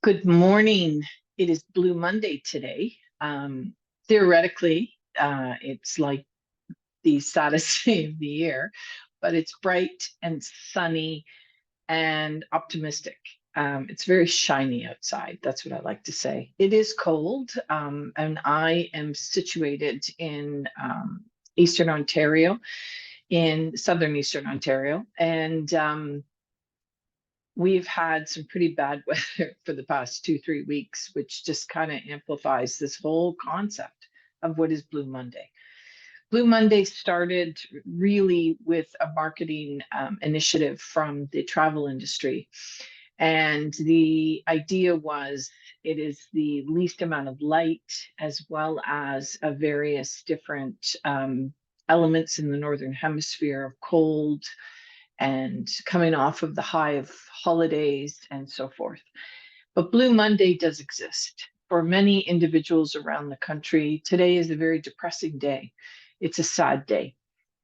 Good morning. It is Blue Monday today. Theoretically, it's like the saddest day of the year, but it's bright and sunny and optimistic. It's very shiny outside. That's what I like to say. It is cold, and I am situated in Eastern Ontario, in southern Eastern Ontario, and we've had some pretty bad weather for the past 2, 3 weeks, which just kind of amplifies this whole concept of what is Blue Monday. Blue Monday started really with a marketing initiative from the travel industry. And the idea was it is the least amount of light as well as various different elements in the Northern Hemisphere of cold, and coming off of the high of holidays and so forth. But Blue Monday does exist. For many individuals around the country, today is a very depressing day. It's a sad day.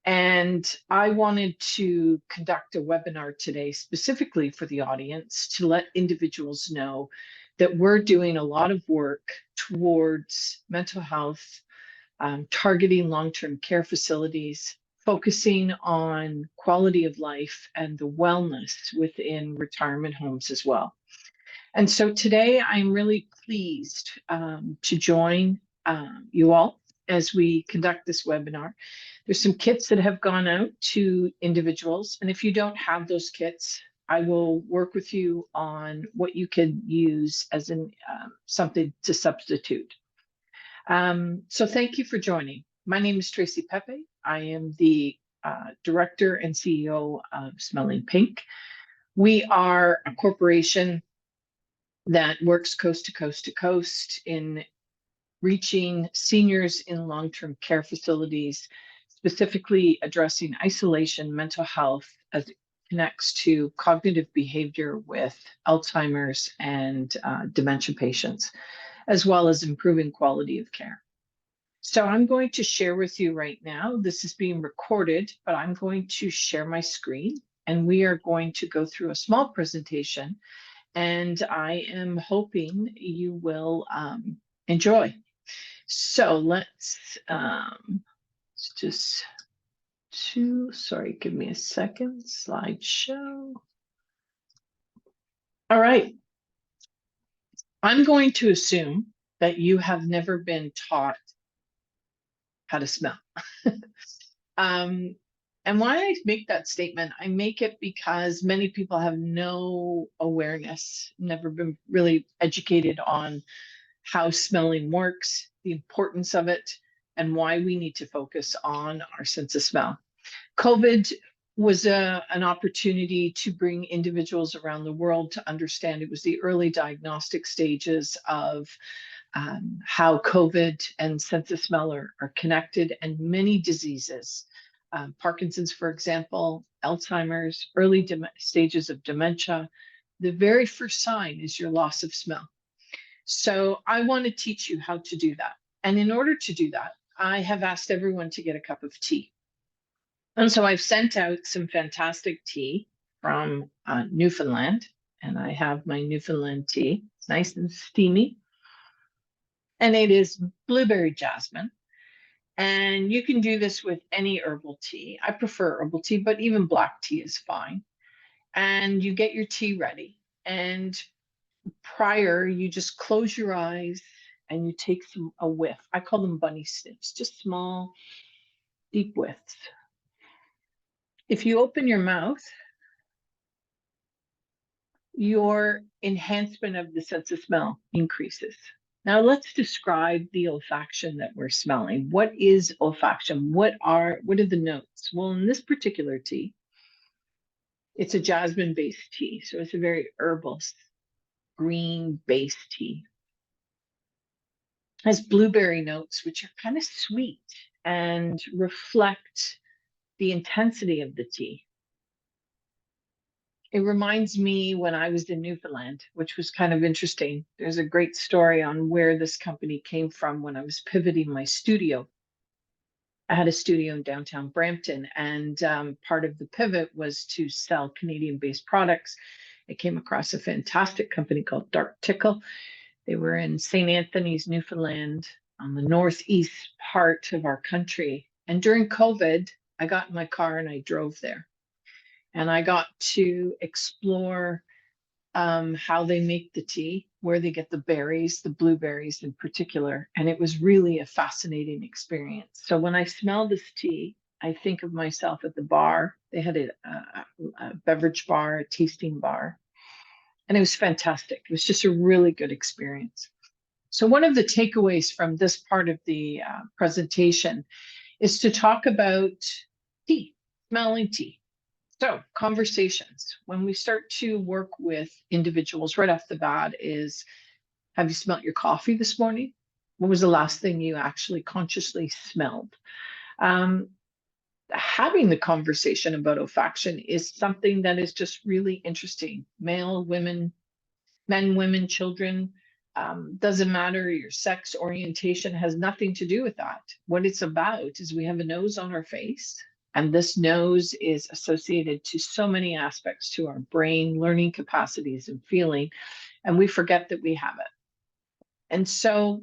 And I wanted to conduct a webinar today specifically for the audience to let individuals know that we're doing a lot of work towards mental health, targeting long-term care facilities, focusing on quality of life and the wellness within retirement homes as well. And so today I'm really pleased to join you all as we conduct this webinar. There's some kits that have gone out to individuals, and if you don't have those kits, I will work with you on what you can use as something to substitute. So thank you for joining. My name is Tracy Pepe. I am the Director and CEO of Smelling Pink. We are a corporation that works coast to coast to coast in reaching seniors in long-term care facilities, specifically addressing isolation, mental health, as it connects to cognitive behavior with Alzheimer's and dementia patients, as well as improving quality of care. So I'm going to share with you right now. This is being recorded, but I'm going to share my screen and we are going to go through a small presentation, and I am hoping you will enjoy. So let's just sorry, give me a second, slideshow. All right. I'm going to assume that you have never been taught how to smell. And why I make that statement, I make it because many people have no awareness, never been really educated on how smelling works, the importance of it, and why we need to focus on our sense of smell. COVID was an opportunity to bring individuals around the world to understand. It was the early diagnostic stages of how COVID and sense of smell are connected, and many diseases, Parkinson's, for example, Alzheimer's, early stages of dementia. The very first sign is your loss of smell. So I want to teach you how to do that. And in order to do that, I have asked everyone to get a cup of tea. And so I've sent out some fantastic tea from Newfoundland, and I have my Newfoundland tea. It's nice and steamy. And it is blueberry jasmine. And you can do this with any herbal tea. I prefer herbal tea, but even black tea is fine. And you get your tea ready. And prior, you just close your eyes and you take a whiff. I call them bunny sniffs, just small, deep whiffs. If you open your mouth, your enhancement of the sense of smell increases. Now let's describe the olfaction that we're smelling. What is olfaction? What are the notes? Well, in this particular tea, it's a jasmine-based tea, so it's a very herbal, green-based tea. It has blueberry notes, which are kind of sweet and reflect the intensity of the tea. It reminds me when I was in Newfoundland, which was kind of interesting. There's a great story on where this company came from when I was pivoting my studio. I had a studio in downtown Brampton, and part of the pivot was to sell Canadian-based products I came across a fantastic company called Dark Tickle. They were in St. Anthony's, Newfoundland, on the northeast part of our country. And during COVID, I got in my car and I drove there. And I got to explore how they make the tea, where they get the berries, the blueberries in particular. And it was really a fascinating experience. So when I smell this tea, I think of myself at the bar. They had a beverage bar, a tasting bar, and it was fantastic. It was just a really good experience. So one of the takeaways from this part of the presentation is to talk about tea, smelling tea. So conversations, when we start to work with individuals right off the bat is, have you smelt your coffee this morning? What was the last thing you actually consciously smelled? Having the conversation about olfaction is something that is just really interesting. Male, women, men, women, children, doesn't matter. Your sex orientation has nothing to do with that. What it's about is we have a nose on our face, and this nose is associated to so many aspects to our brain, learning capacities, and feeling, and we forget that we have it. And so,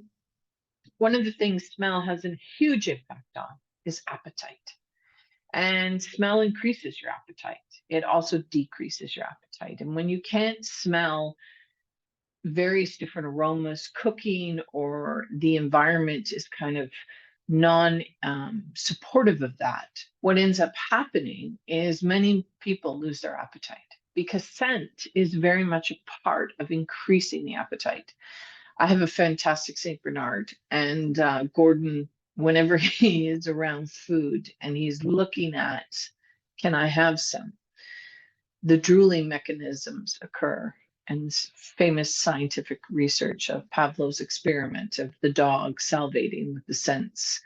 one of the things smell has a huge impact on is appetite. And smell increases your appetite. It also decreases your appetite. And when you can't smell various different aromas, cooking, or the environment is kind of non supportive of that, what ends up happening is many people lose their appetite because scent is very much a part of increasing the appetite. I have a fantastic St. Bernard, and Gordon, whenever he is around food and he's looking at, can I have some? The drooling mechanisms occur, and famous scientific research of Pavlov's experiment of the dog salivating with the scents.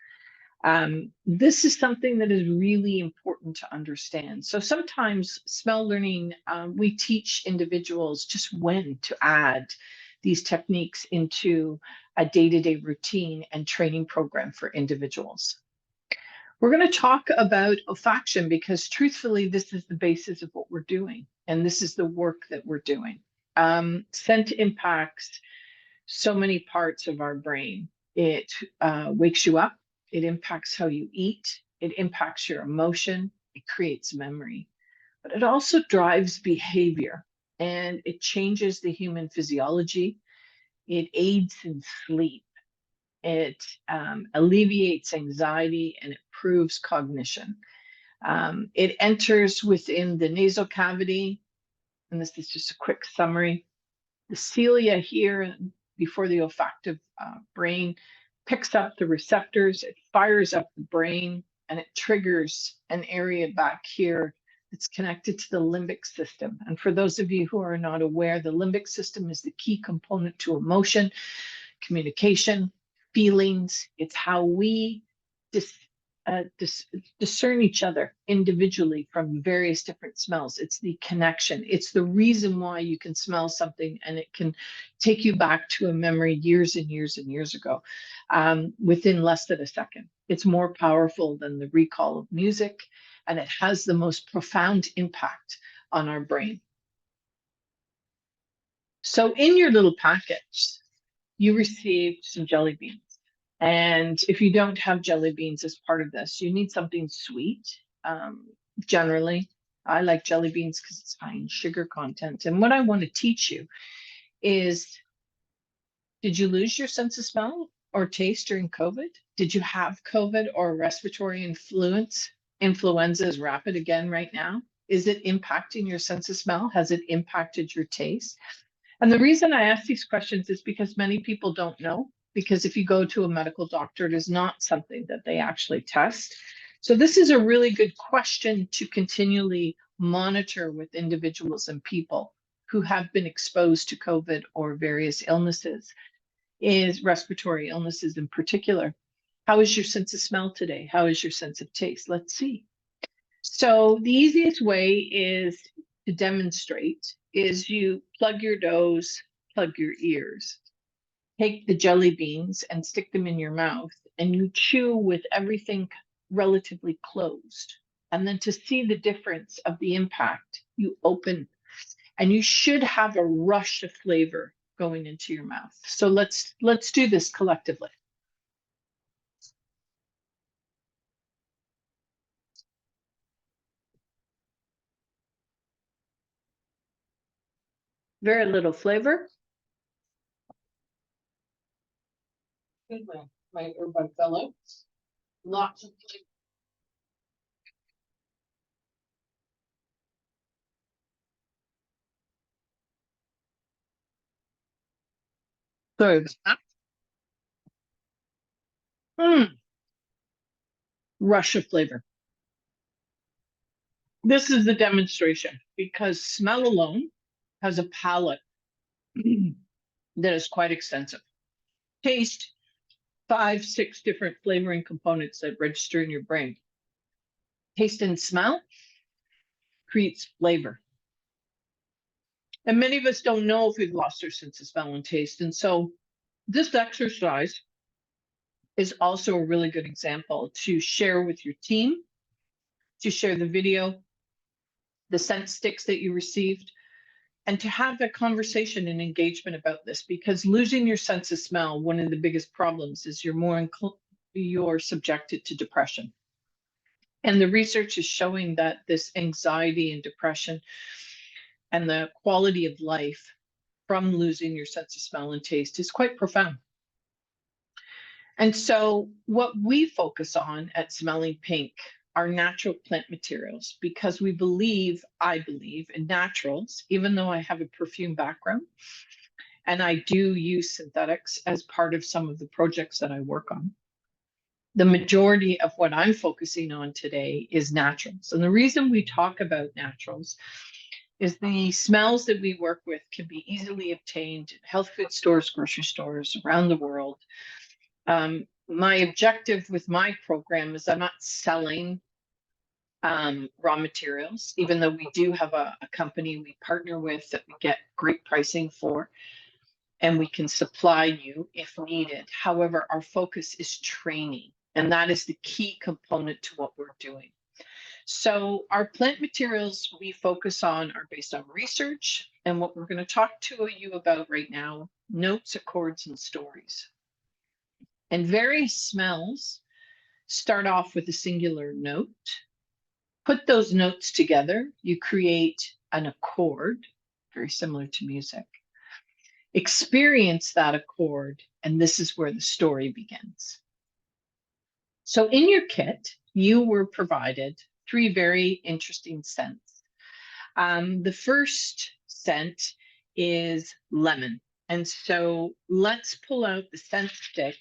This is something that is really important to understand. So sometimes smell learning, we teach individuals just when to add these techniques into a day-to-day routine and training program for individuals. We're going to talk about olfaction because truthfully, this is the basis of what we're doing. And this is the work that we're doing. Scent impacts so many parts of our brain. It wakes you up. It impacts how you eat. It impacts your emotion. It creates memory. But it also drives behavior, and it changes the human physiology. It aids in sleep. It alleviates anxiety and improves cognition. It enters within the nasal cavity, and this is just a quick summary. The cilia here before the olfactive brain picks up the receptors, it fires up the brain, and it triggers an area back here that's connected to the limbic system. And for those of you who are not aware, the limbic system is the key component to emotion, communication, feelings. It's how we discern each other individually from various different smells. It's the connection. It's the reason why you can smell something and it can take you back to a memory years and years and years ago within less than a second. It's more powerful than the recall of music, and it has the most profound impact on our brain. So in your little package, you received some jelly beans. And if you don't have jelly beans as part of this, you need something sweet. Generally, I like jelly beans because it's high in sugar content. And what I want to teach you is, did you lose your sense of smell or taste during COVID? Did you have COVID or respiratory influenza is rapid again right now? Is it impacting your sense of smell? Has it impacted your taste? And the reason I ask these questions is because many people don't know, because if you go to a medical doctor, it is not something that they actually test. So this is a really good question to continually monitor with individuals and people who have been exposed to COVID or various illnesses, is respiratory illnesses in particular. How is your sense of smell today? How is your sense of taste? Let's see. So the easiest way is to demonstrate is you plug your nose, plug your ears, take the jelly beans and stick them in your mouth, and you chew with everything relatively closed. And then to see the difference of the impact, you open and you should have a rush of flavor going into your mouth. So let's do this collectively. Very little flavor. My earbud fell out. Lots of flavor. Sorry about that. Rush of flavor. This is the demonstration because smell alone has a palette that is quite extensive. Taste, 5, 6 different flavoring components that register in your brain. Taste and smell creates flavor. And many of us don't know if we've lost our sense of smell and taste. And so this exercise is also a really good example to share with your team, to share the video, the scent sticks that you received, and to have a conversation and engagement about this, because losing your sense of smell, one of the biggest problems is you're subjected to depression. And the research is showing that this anxiety and depression and the quality of life from losing your sense of smell and taste is quite profound. And so what we focus on at Smelling Pink are natural plant materials, because I believe in naturals, even though I have a perfume background, and I do use synthetics as part of some of the projects that I work on. The majority of what I'm focusing on today is naturals. And the reason we talk about naturals is the smells that we work with can be easily obtained in health food stores, grocery stores around the world. My objective with my program is I'm not selling raw materials, even though we do have a company we partner with that we get great pricing for, and we can supply you if needed. However, our focus is training, and that is the key component to what we're doing. So our plant materials we focus on are based on research, and what we're going to talk to you about right now, notes, accords, and stories. And various smells start off with a singular note. Put those notes together, you create an accord, very similar to music. Experience that accord, and this is where the story begins. So in your kit, you were provided 3 very interesting scents. The first scent is lemon. And so let's pull out the scent stick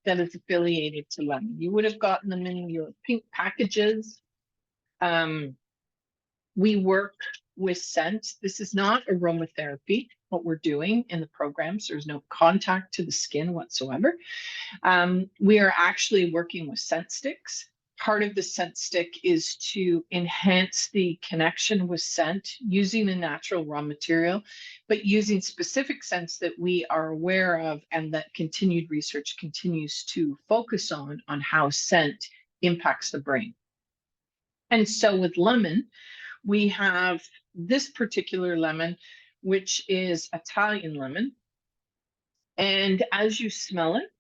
that is affiliated to lemon. You would have gotten them in your pink packages. We work with scent. This is not aromatherapy, what we're doing in the programs. There's no contact to the skin whatsoever. We are actually working with scent sticks. Part of the scent stick is to enhance the connection with scent using a natural raw material, but using specific scents that we are aware of and that continued research continues to focus on how scent impacts the brain. And so with lemon, we have this particular lemon, which is Italian lemon. And as you smell it,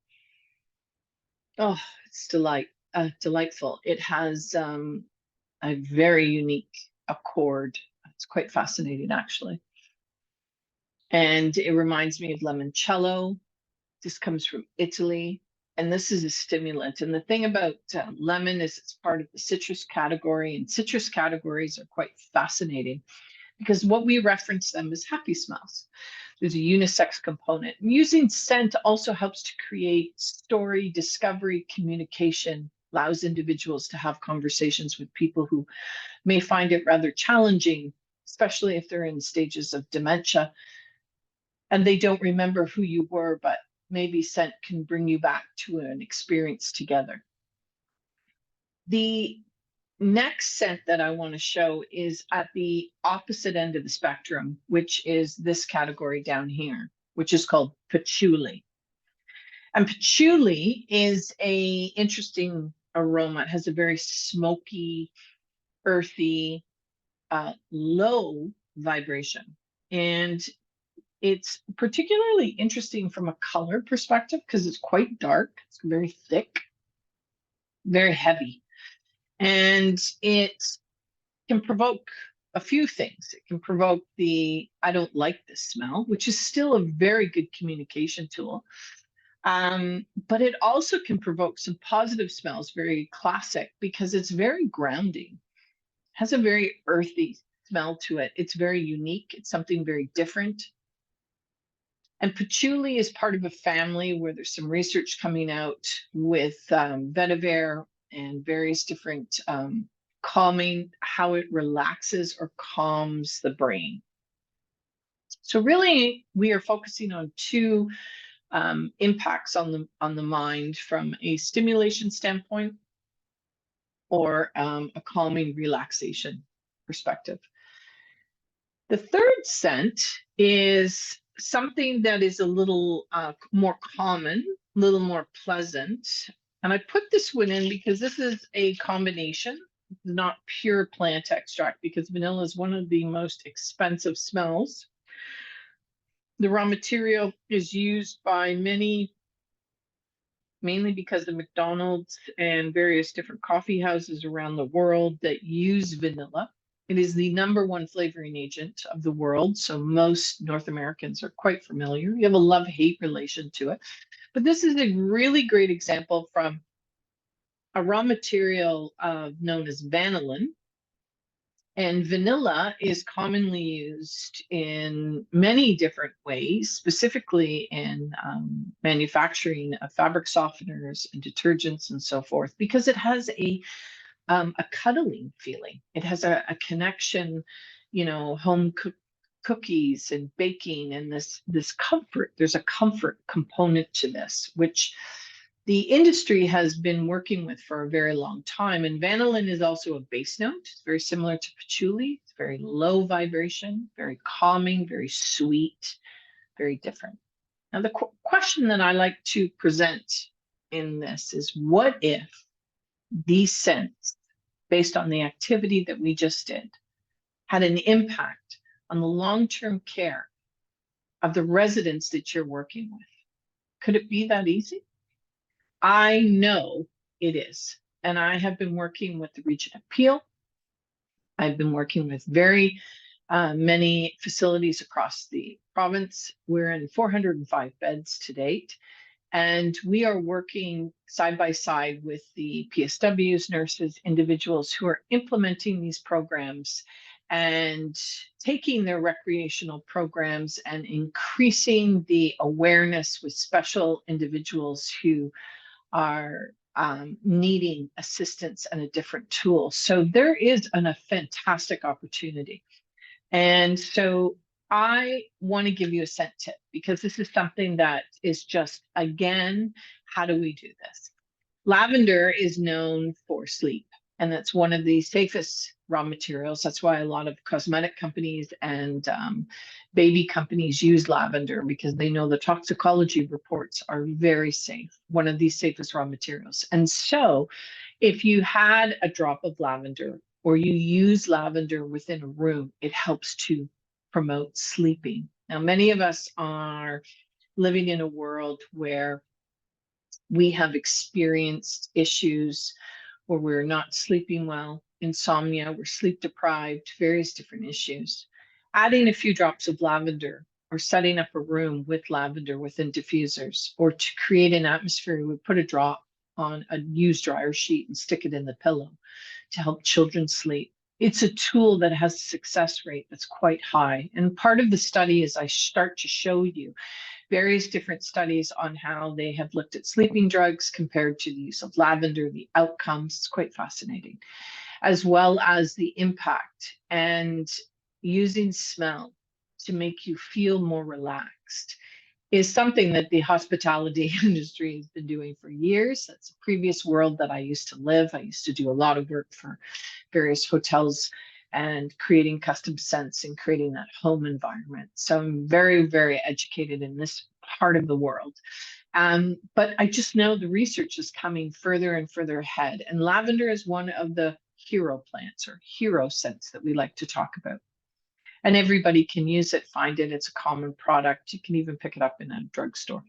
oh, it's delightful. It has a very unique accord. It's quite fascinating, actually. And it reminds me of limoncello. This comes from Italy. And this is a stimulant. And the thing about lemon is it's part of the citrus category, and citrus categories are quite fascinating because what we reference them as happy smells. There's a unisex component. And using scent also helps to create story, discovery, communication, allows individuals to have conversations with people who may find it rather challenging, especially if they're in stages of dementia and they don't remember who you were, but maybe scent can bring you back to an experience together. The next scent that I want to show is at the opposite end of the spectrum, which is this category down here, which is called patchouli. And patchouli is a interesting aroma. It has a very smoky, earthy, low vibration. And it's particularly interesting from a color perspective because it's quite dark, it's very thick, very heavy. And it can provoke a few things. It can provoke the I don't like this smell, which is still a very good communication tool. But it also can provoke some positive smells, very classic, because it's very grounding, has a very earthy smell to it. It's very unique. It's something very different. And patchouli is part of a family where there's some research coming out with vetiver and various different calming, how it relaxes or calms the brain. So really, we are focusing on two impacts on the mind from a stimulation standpoint or a calming relaxation perspective. The third scent is something that is a little more common, a little more pleasant. And I put this one in because this is a combination, not pure plant extract, because vanilla is one of the most expensive smells. The raw material is used by many, mainly because of McDonald's and various different coffee houses around the world that use vanilla. It is the #1 flavoring agent of the world, so most North Americans are quite familiar. You have a love-hate relation to it. But this is a really great example from a raw material known as vanillin. And vanilla is commonly used in many different ways, specifically in manufacturing of fabric softeners and detergents and so forth, because it has a cuddling feeling. It has a connection, home cookies and baking and this comfort. There's a comfort component to this, which the industry has been working with for a very long time. And vanillin is also a base note. It's very similar to patchouli. It's very low vibration, very calming, very sweet, very different. Now, the question that I like to present in this is, what if these scents, based on the activity that we just did, had an impact on the long-term care of the residents that you're working with? Could it be that easy? I know it is. And I have been working with the region of Peel. I've been working with very many facilities across the province. We're in 405 beds to date. And we are working side by side with the PSWs, nurses, individuals who are implementing these programs and taking their recreational programs and increasing the awareness with special individuals who are needing assistance and a different tool. So there is a fantastic opportunity. And so I want to give you a scent tip because this is something that is just, again, how do we do this? Lavender is known for sleep, and that's one of the safest raw materials. That's why a lot of cosmetic companies and baby companies use lavender, because they know the toxicology reports are very safe, one of the safest raw materials. And so if you had a drop of lavender or you use lavender within a room, it helps to promote sleeping. Now, many of us are living in a world where we have experienced issues where we're not sleeping well, insomnia, we're sleep deprived, various different issues. Adding a few drops of lavender or setting up a room with lavender within diffusers, or to create an atmosphere, we put a drop on a used dryer sheet and stick it in the pillow to help children sleep. It's a tool that has a success rate that's quite high. And part of the study is I start to show you various different studies on how they have looked at sleeping drugs compared to the use of lavender, the outcomes. It's quite fascinating, as well as the impact and using smell to make you feel more relaxed is something that the hospitality industry has been doing for years. That's a previous world that I used to live. I used to do a lot of work for various hotels and creating custom scents and creating that home environment. So I'm very, very educated in this part of the world. But I just know the research is coming further and further ahead. And lavender is one of the hero plants or hero scents that we like to talk about. and everybody can use it, find it. It's a common product. You can even pick it up in a drugstore.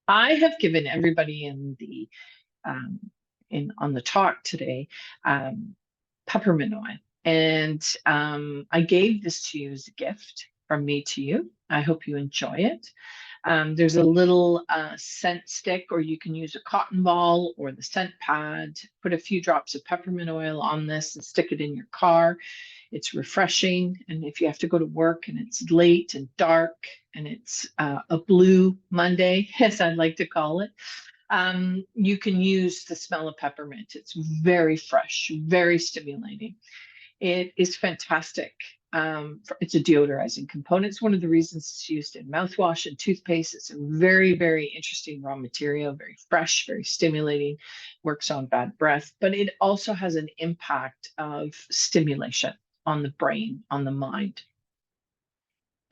I have given everybody in the on the talk today peppermint oil, and I gave this to you as a gift from me to you. I hope you enjoy it. There's a little scent stick, or you can use a cotton ball or the scent pad. Put a few drops of peppermint oil on this and stick it in your car. It's refreshing. And if you have to go to work and it's late and dark and it's a blue Monday, as I like to call it, you can use the smell of peppermint. It's very fresh, very stimulating. It is fantastic. It's a deodorizing component. It's one of the reasons it's used in mouthwash and toothpaste. It's a very, very interesting raw material, very fresh, very stimulating, works on bad breath, but it also has an impact of stimulation on the brain, on the mind.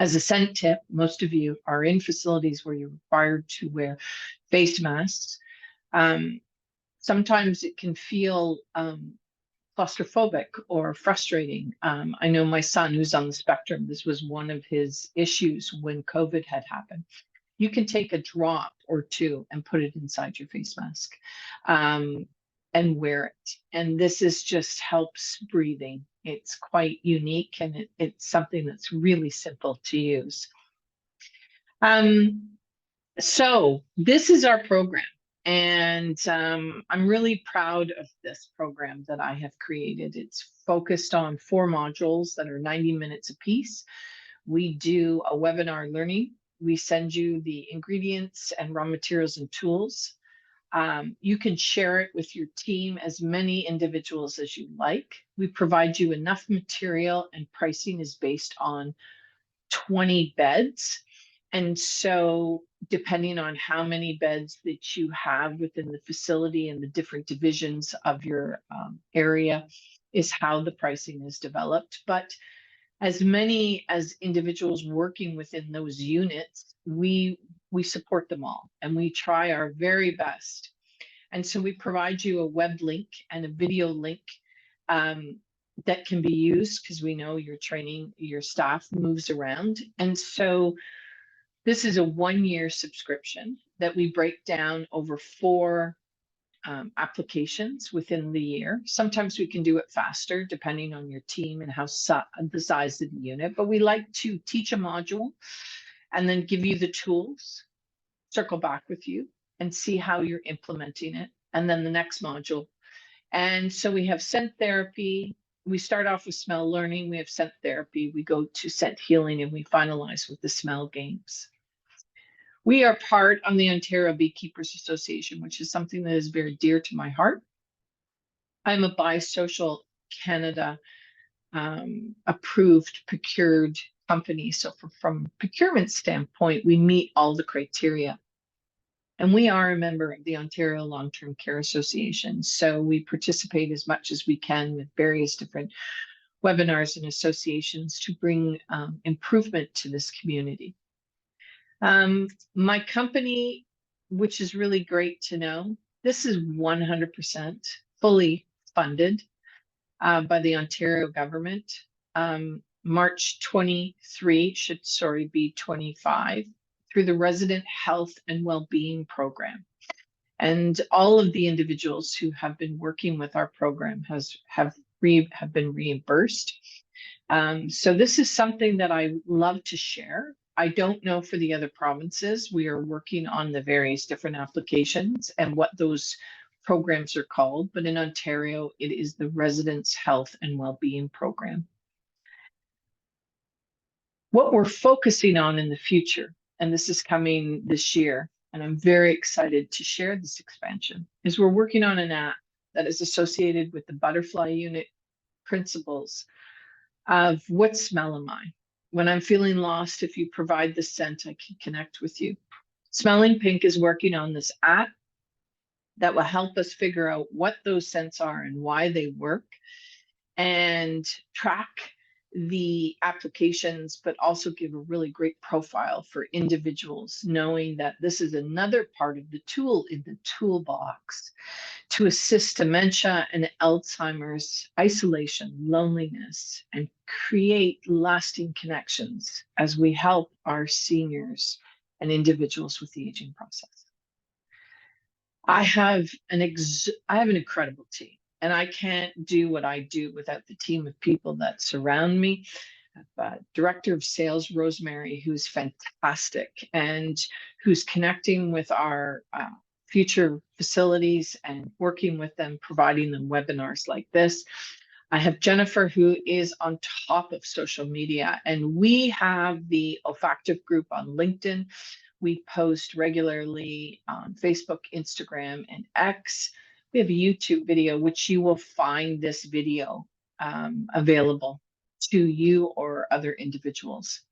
As a scent tip, most of you are in facilities where you're required to wear face masks. Sometimes it can feel claustrophobic or frustrating. I know my son, who's on the spectrum, this was one of his issues when COVID had happened. You can take a drop or two and put it inside your face mask and wear it. And this just helps breathing. It's quite unique, and it's something that's really simple to use. So this is our program. And I'm really proud of this program that I have created. It's focused on 4 modules that are 90 minutes apiece. We do a webinar learning. We send you the ingredients and raw materials and tools. You can share it with your team, as many individuals as you like. We provide you enough material, and pricing is based on 20 beds. And so depending on how many beds that you have within the facility and the different divisions of your area is how the pricing is developed. But as many as individuals working within those units, we support them all, and we try our very best. And so we provide you a web link and a video link that can be used, because we know your training, your staff moves around. And so this is a 1-year subscription that we break down over 4 applications within the year. Sometimes we can do it faster depending on your team and how the size of the unit, but we like to teach a module and then give you the tools, circle back with you and see how you're implementing it, and then the next module. And so we have scent therapy. We start off with smell learning. We have scent therapy. We go to scent healing, and we finalize with the smell games. We are part of the Ontario Beekeepers Association, which is something that is very dear to my heart. I'm a Biosocial Canada approved, procured company. So from procurement standpoint, we meet all the criteria. And we are a member of the Ontario Long-Term Care Association. So we participate as much as we can with various different webinars and associations to bring improvement to this community. My company, which is really great to know, this is 100% fully funded by the Ontario government. March 23 should, be 25, through the Resident Health and Wellbeing Program. And all of the individuals who have been working with our program have been reimbursed. So this is something that I love to share. I don't know for the other provinces. We are working on the various different applications and what those programs are called, but in Ontario, it is the Residents Health and Wellbeing Program. What we're focusing on in the future, and this is coming this year, and I'm very excited to share this expansion, is we're working on an app that is associated with the butterfly unit principles of what smell am I? When I'm feeling lost, if you provide the scent, I can connect with you. Smelling Pink is working on this app that will help us figure out what those scents are and why they work, and track the applications, but also give a really great profile for individuals, knowing that this is another part of the tool in the toolbox to assist dementia and Alzheimer's, isolation, loneliness, and create lasting connections as we help our seniors and individuals with the aging process. I have an incredible team, and I can't do what I do without the team of people that surround me. Director of Sales, Rosemary, who's fantastic and who's connecting with our future facilities and working with them, providing them webinars like this. I have Jennifer, who is on top of social media, and we have the Olfactive group on LinkedIn. We post regularly on Facebook, Instagram, and X. We have a YouTube video, which you will find this video available to you or other individuals.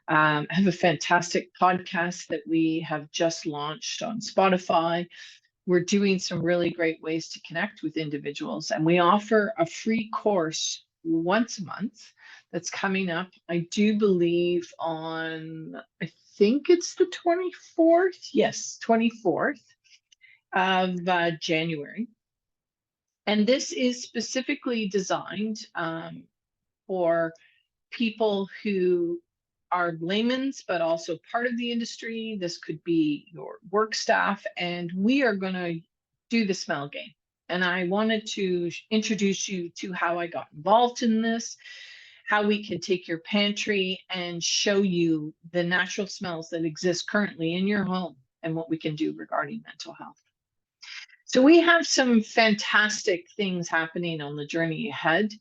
I have a fantastic podcast that we have just launched on Spotify. We're doing some really great ways to connect with individuals, and we offer a free course once a month that's coming up. I do believe on, I think it's the 24th. Yes, 24th of January. And this is specifically designed for people who are laymen's, but also part of the industry. This could be your work staff, and we are going to do the smell game. And I wanted to introduce you to how I got involved in this, how we can take your pantry and show you the natural smells that exist currently in your home and what we can do regarding mental health. So we have some fantastic things happening on the journey ahead.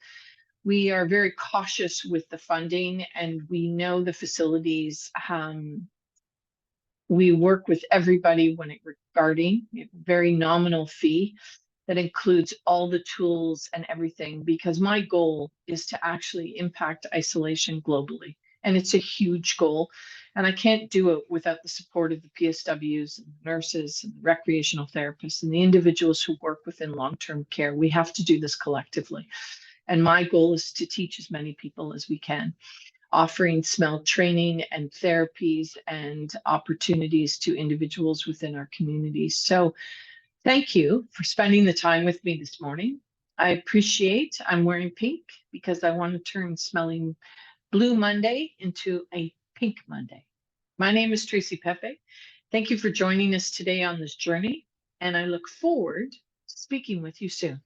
We are very cautious with the funding, and we know the facilities. We work with everybody when it regarding a very nominal fee that includes all the tools and everything, because my goal is to actually impact isolation globally. And it's a huge goal. And I can't do it without the support of the PSWs and the nurses and the recreational therapists and the individuals who work within long-term care. We have to do this collectively. And my goal is to teach as many people as we can, offering smell training and therapies and opportunities to individuals within our communities. So thank you for spending the time with me this morning. I appreciate, I'm wearing pink because I want to turn smelling Blue Monday into a Pink Monday. My name is Tracy Pepe. Thank you for joining us today on this journey, and I look forward to speaking with you soon.